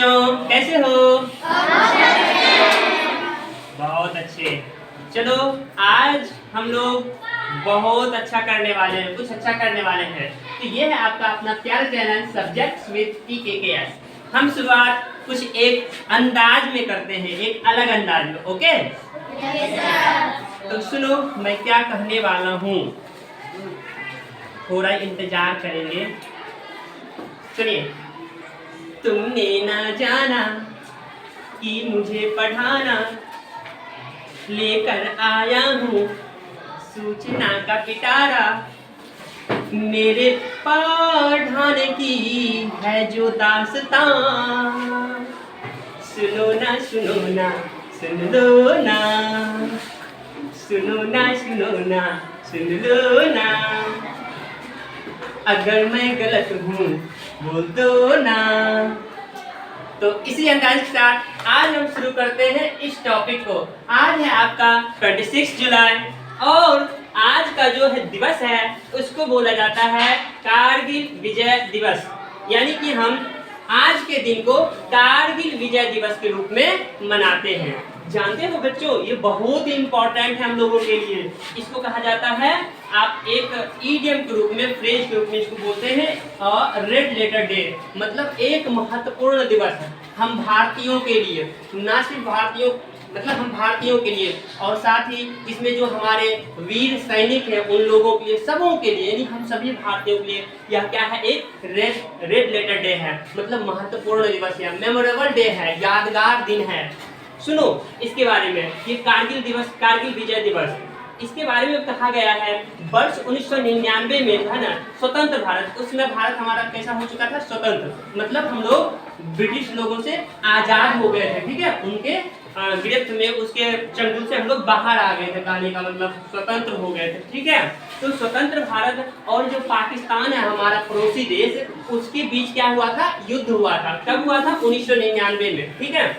बच्चों कैसे हो? बहुत अच्छे। चलो आज हम लोग बहुत अच्छा करने वाले हैं, कुछ अच्छा करने वाले हैं। तो ये है आपका अपना प्यारा चैनल सब्जेक्ट्स विद PKKS। हम शुरुआत कुछ एक अंदाज में करते हैं, एक अलग अंदाज में। ओके? तो सुनो मैं क्या कहने वाला हूँ, थोड़ा इंतजार करेंगे। सुनिए। तुमने ना जाना कि मुझे पढ़ाना, लेकर आया हूँ सूचना का पिटारा। मेरे पढ़ाने की है जो दास्तां, सुनो ना सुनो ना सुन लो ना, सुनो ना सुनो ना सुन लो ना, अगर मैं गलत हूँ बोल दो ना। तो इसी अंदाज के साथ आज हम शुरू करते हैं इस टॉपिक को। आज है आपका 26 जुलाई और आज का जो है दिवस है उसको बोला जाता है कारगिल विजय दिवस। यानी कि हम आज के दिन को कारगिल विजय दिवस के रूप में मनाते हैं। जानते हो बच्चों, ये बहुत ही इम्पोर्टेंट है हम लोगों के लिए। इसको कहा जाता है, आप एक ईडियम के रूप में, फ्रेज के रूप में इसको बोलते हैं रेड लेटर डे। मतलब एक महत्वपूर्ण दिवस है हम भारतीयों के लिए, ना सिर्फ भारतीयों, मतलब हम भारतीयों के लिए, और साथ ही इसमें जो हमारे वीर सैनिक हैं उन लोगों के लिए, सबों के लिए, यानी हम सभी भारतीयों के लिए यह क्या है, एक रेड लेटर डे है। मतलब महत्वपूर्ण दिवस है, मेमोरेबल डे है, यादगार दिन है। सुनो इसके बारे में, ये कारगिल दिवस, कारगिल विजय दिवस, इसके बारे में कहा गया है वर्ष 1999 में है ना, स्वतंत्र भारत, उसमें भारत हमारा कैसा हो चुका था, स्वतंत्र। मतलब हम लोग ब्रिटिश लोगों से आजाद हो गए थे, ठीक है, उनके गिरफ्त में, उसके चंगुल से हम लोग बाहर आ गए थे, कहने का मतलब स्वतंत्र हो गए थे, ठीक है। तो स्वतंत्र भारत और जो पाकिस्तान है हमारा पड़ोसी देश, उसके बीच क्या हुआ था, युद्ध हुआ था। कब हुआ था, 1999 में, ठीक है।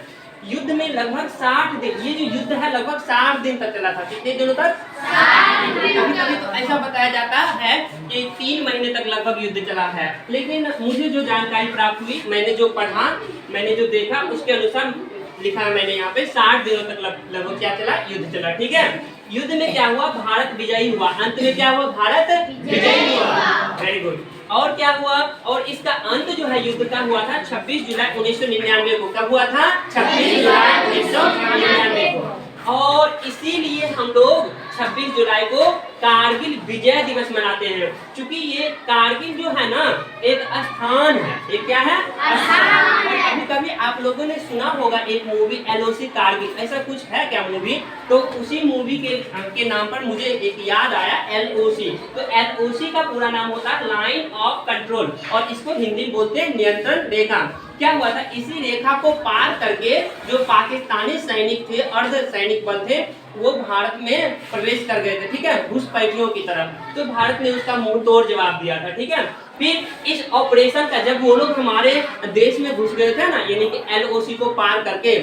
युद्ध में लगभग 60 दिन, ये जो युद्ध है लगभग 60 दिन तक चला था। कितने दिनों तक? 60 दिन। कभी कभी तो ऐसा बताया जाता है कि 3 महीने तक लगभग युद्ध चला है। लेकिन मुझे जो जानकारी प्राप्त हुई, मैंने जो पढ़ा, मैंने जो देखा, उसके अनुसार लिखा है मैंने यहाँ पे 60 दिनों तक लगभग क्या चला, युद्ध चला, ठीक है। युद्ध में क्या हुआ, भारत विजयी हुआ। अंत में क्या हुआ, भारत विजयी हुआ। Very good. और क्या हुआ, और इसका अंत जो है युद्ध का हुआ था 26 जुलाई 1999 को। कब हुआ था, 26 जुलाई 1999 को। और इसीलिए हम लोग 26 जुलाई को कारगिल विजय दिवस मनाते हैं। क्योंकि ये कारगिल जो है ना, एक स्थान है, ये क्या है, स्थान। कभी कभी आप लोगों ने सुना होगा एक मूवी LOC कारगिल, ऐसा कुछ है क्या मूवी? तो उसी मूवी के नाम पर मुझे एक याद आया, LOC। तो LOC का पूरा नाम होता है लाइन ऑफ कंट्रोल, और इसको हिंदी बोलते हैं नियंत्रण रेखा। क्या हुआ था, इसी रेखा को पार करके जो पाकिस्तानी सैनिक थे, अर्ध सैनिक बल थे, वो भारत में प्रवेश कर गए थे, ठीक है, घुसपैठियों की तरफ। तो भारत ने उसका मुंह तोड़ जवाब दिया था, ठीक है। फिर इस ऑपरेशन का, जब वो लोग हमारे देश में घुस गए थे ना, यानी कि LOC को पार करके,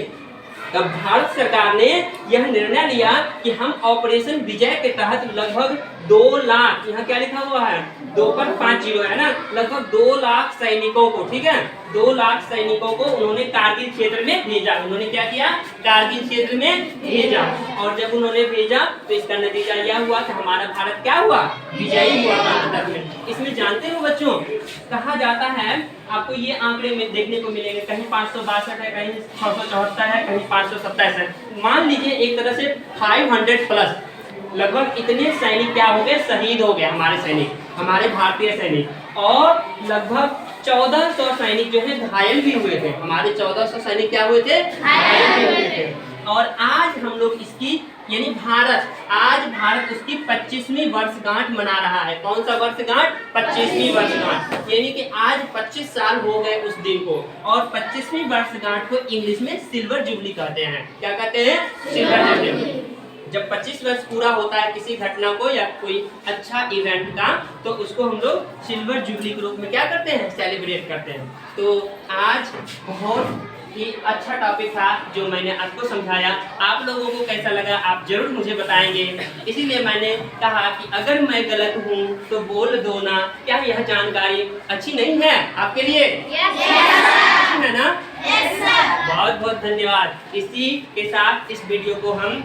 तब भारत सरकार ने यह निर्णय लिया कि हम ऑपरेशन विजय के तहत लगभग 2 लाख, यहाँ क्या लिखा हुआ है, 2 पर 5 जीरो है ना, लगभग 2 लाख सैनिकों को, ठीक है, 2 लाख सैनिकों को उन्होंने कारगिल क्षेत्र में भेजा। उन्होंने क्या किया, कारगिल क्षेत्र में भेजा। और जब उन्होंने भेजा तो इसका नतीजा यह हुआ कि हमारा भारत क्या हुआ, विजयी हुआ अंत में। इसमें जानते हो बच्चों, कहा जाता है, आपको ये आंकड़े में देखने को मिलेंगे, कहीं 562 है, कहीं 674 है, कहीं 527 है। मान लीजिए एक तरह से 500 प्लस, लगभग इतने सैनिक क्या हो गए, शहीद हो गए हमारे सैनिक, हमारे भारतीय सैनिक। और लगभग 1400 सैनिक जो है घायल भी हुए थे। हमारे 1400 सैनिक क्या हुए थे, घायल भी हुए थे। और आज हम लोग इसकी, यानी भारत उसकी 25वीं वर्षगांठ मना रहा है। कौन सा वर्षगांठ, 25वीं वर्षगांठ। यानी कि आज 25 साल हो गए उस दिन को, और 25वीं वर्षगांठ को इंग्लिश में सिल्वर जुबली कहते हैं। क्या कहते हैं, सिल्वर जुबली। जब 25 वर्ष पूरा होता है किसी घटना को या कोई अच्छा इवेंट का, तो उसको हम लोग सिल्वर जुबली के रूप में क्या करते हैं, सेलिब्रेट करते हैं। तो आज बहुत ही अच्छा टॉपिक था जो मैंने आपको समझाया। आप लोगों को कैसा लगा आप जरूर मुझे बताएंगे। इसीलिए मैंने कहा कि अगर मैं गलत हूँ तो बोल दो ना। क्या यह जानकारी अच्छी नहीं है आपके लिए? अच्छी है ना? बहुत धन्यवाद। इसी के साथ इस वीडियो को हम